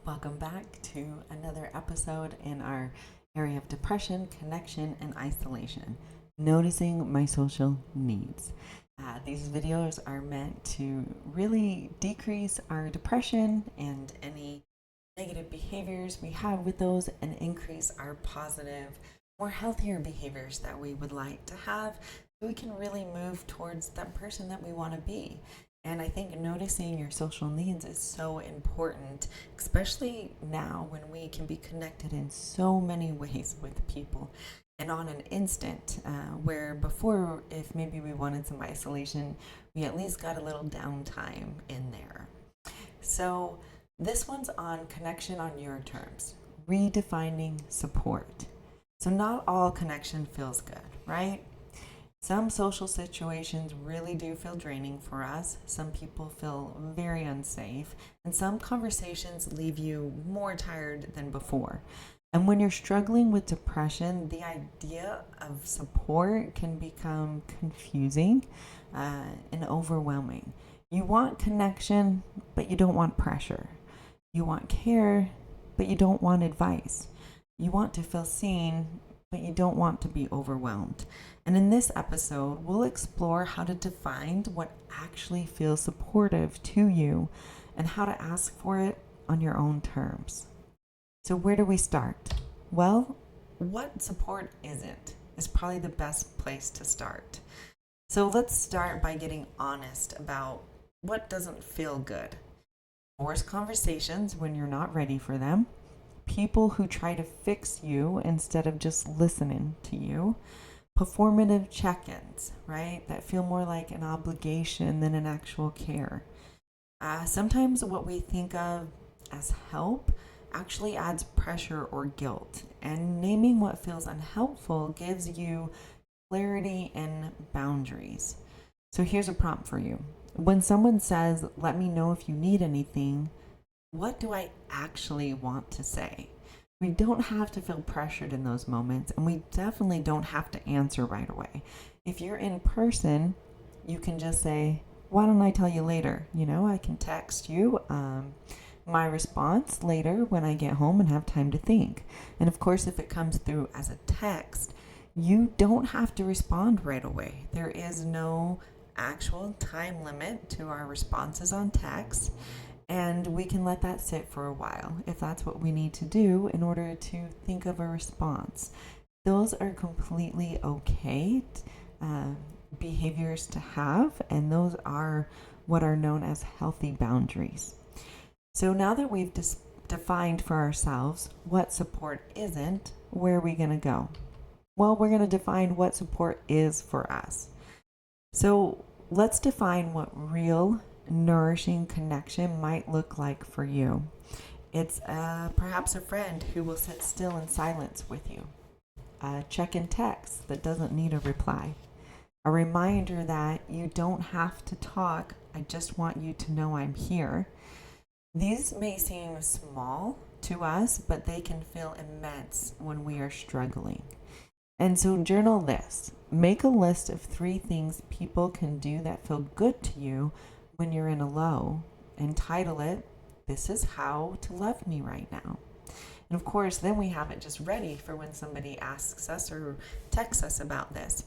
Welcome back to another episode in our area of depression, connection, and isolation. Noticing my social needs. These videos are meant to really decrease our depression and any negative behaviors we have with those and increase our positive, more healthier behaviors that we would like to have so we can really move towards that person that we want to be. And I think noticing your social needs is so important, especially now when we can be connected in so many ways with people and on an instant. Where before, if maybe we wanted some isolation, we at least got a little downtime in there. So, this one's on connection on your terms, redefining support. So, not all connection feels good, right? Some social situations really do feel draining for us. Some people feel very unsafe, and some conversations leave you more tired than before. And when you're struggling with depression, the idea of support can become confusing and overwhelming. You want connection, but you don't want pressure. You want care, but you don't want advice. You want to feel seen, but you don't want to be overwhelmed. And in this episode, we'll explore how to define what actually feels supportive to you and how to ask for it on your own terms. So, where do we start? Well, what support isn't is probably the best place to start. So, let's start by getting honest about what doesn't feel good. Forced conversations when you're not ready for them, people who try to fix you instead of just listening to you, performative check-ins, right, that feel more like an obligation than an actual care. Sometimes what we think of as help actually adds pressure or guilt, and naming what feels unhelpful gives you clarity and boundaries. So here's a prompt for you. When someone says, "Let me know if you need anything," what do I actually want to say? We don't have to feel pressured in those moments, and we definitely don't have to answer right away. If you're in person, you can just say, "Why don't I tell you later?" I can text you my response later when I get home and have time to think. And of course, if it comes through as a text, you don't have to respond right away. There is no actual time limit to our responses on text. And we can let that sit for a while if that's what we need to do in order to think of a response. Those are completely okay behaviors to have, and those are what are known as healthy boundaries. So now that we've defined for ourselves what support isn't, where are we going to go? Well, we're going to define what support is for us. So let's define what real nourishing connection might look like for you. It's perhaps a friend who will sit still in silence with you, a check-in text that doesn't need a reply, a reminder that you don't have to talk, I just want you to know I'm here. These may seem small to us, but they can feel immense when we are struggling. And so journal this. Make a list of 3 things people can do that feel good to you when you're in a low, and title it, "This is how to love me right now." And of course, then we have it just ready for when somebody asks us or texts us about this.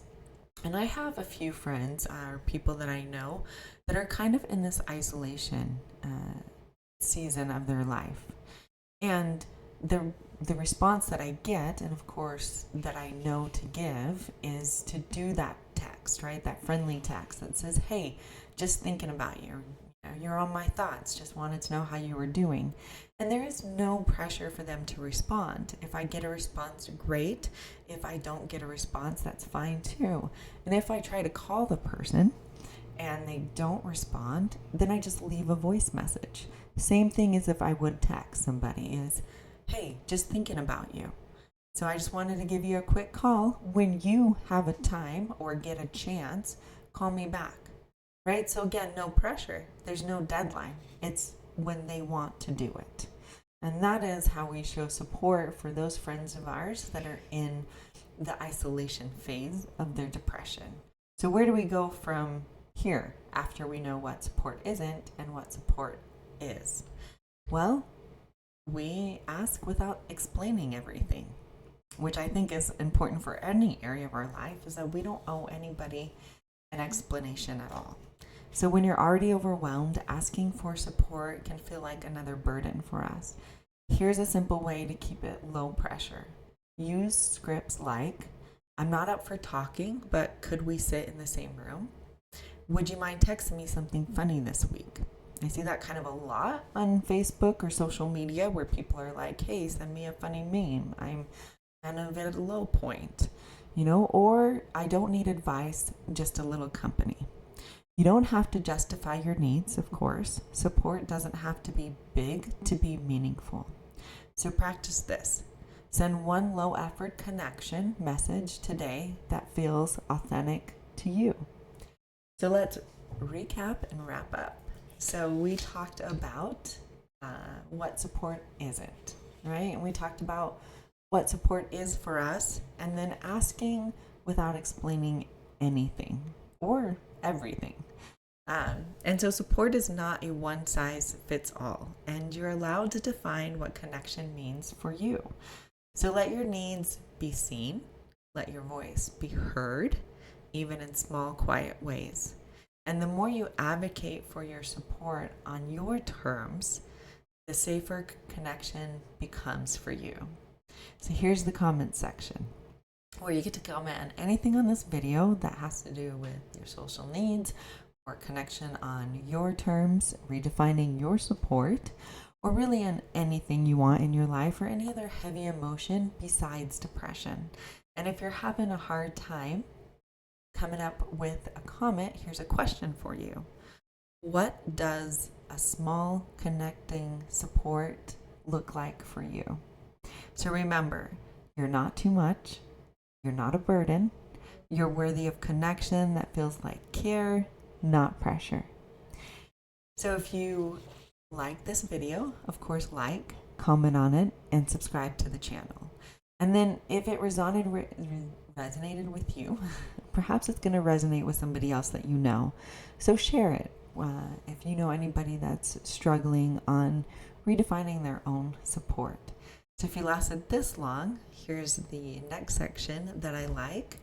And I have a few friends or people that I know that are kind of in this isolation season of their life. And the response that I get, and of course that I know to give, is to do that text, right? That friendly text that says, "Hey, just thinking about you. You're on my thoughts. Just wanted to know how you were doing." And there is no pressure for them to respond. If I get a response, great. If I don't get a response, that's fine too. And if I try to call the person and they don't respond, then I just leave a voice message. Same thing as if I would text somebody is, "Hey, just thinking about you. So I just wanted to give you a quick call. When you have a time or get a chance, call me back." Right? So again, no pressure. There's no deadline. It's when they want to do it. And that is how we show support for those friends of ours that are in the isolation phase of their depression. So where do we go from here after we know what support isn't and what support is? Well, we ask without explaining everything, which I think is important for any area of our life, is that we don't owe anybody an explanation at all. So when you're already overwhelmed, asking for support can feel like another burden for us. Here's a simple way to keep it low pressure. Use scripts like, I'm not up for talking, but could we sit in the same room? Would you mind texting me something funny this week? I see that kind of a lot on Facebook or social media where people are like, hey, send me a funny meme. I'm kind of at a low point, or I don't need advice, just a little company. You don't have to justify your needs, of course. Support doesn't have to be big to be meaningful. So practice this. Send one low effort connection message today that feels authentic to you. So let's recap and wrap up. So we talked about what support isn't, right? And we talked about what support is for us, and then asking without explaining anything or everything. And so support is not a one size fits all, and you're allowed to define what connection means for you. So let your needs be seen, let your voice be heard, even in small, quiet ways. And the more you advocate for your support on your terms, the safer connection becomes for you. So here's the comment section where you get to comment on anything on this video that has to do with your social needs or connection on your terms, redefining your support, or really on anything you want in your life or any other heavy emotion besides depression. And if you're having a hard time coming up with a comment, here's a question for you. What does a small connecting support look like for you? So remember, you're not too much, you're not a burden, you're worthy of connection that feels like care, not pressure. So if you like this video, of course, comment on it, and subscribe to the channel. And then if it resonated with you, perhaps it's going to resonate with somebody else that you know. So share it. If you know anybody that's struggling on redefining their own support. So if you lasted this long, here's the next section that I like.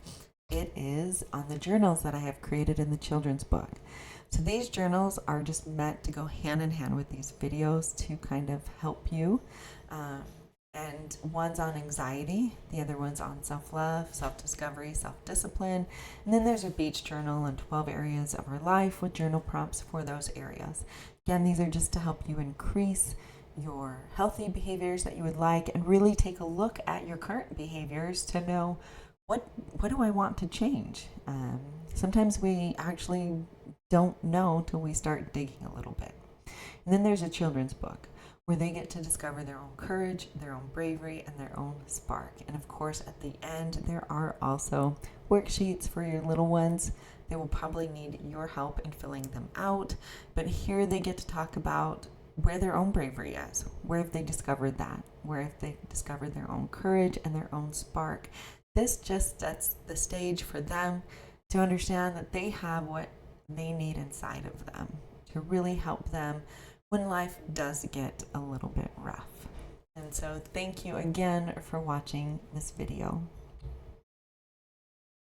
It is on the journals that I have created in the children's book. So these journals are just meant to go hand in hand with these videos to kind of help you. And one's on anxiety, the other one's on self-love, self-discovery, self-discipline. And then there's a beach journal on 12 areas of our life with journal prompts for those areas. Again, these are just to help you increase your healthy behaviors that you would like and really take a look at your current behaviors to know what do I want to change. Sometimes we actually don't know till we start digging a little bit. And then there's a children's book where they get to discover their own courage, their own bravery, and their own spark. And of course, at the end, there are also worksheets for your little ones. They will probably need your help in filling them out. But here they get to talk about where their own bravery is, where have they discovered that, where have they discovered their own courage and their own spark. This just sets the stage for them to understand that they have what they need inside of them to really help them when life does get a little bit rough. And so thank you again for watching this video.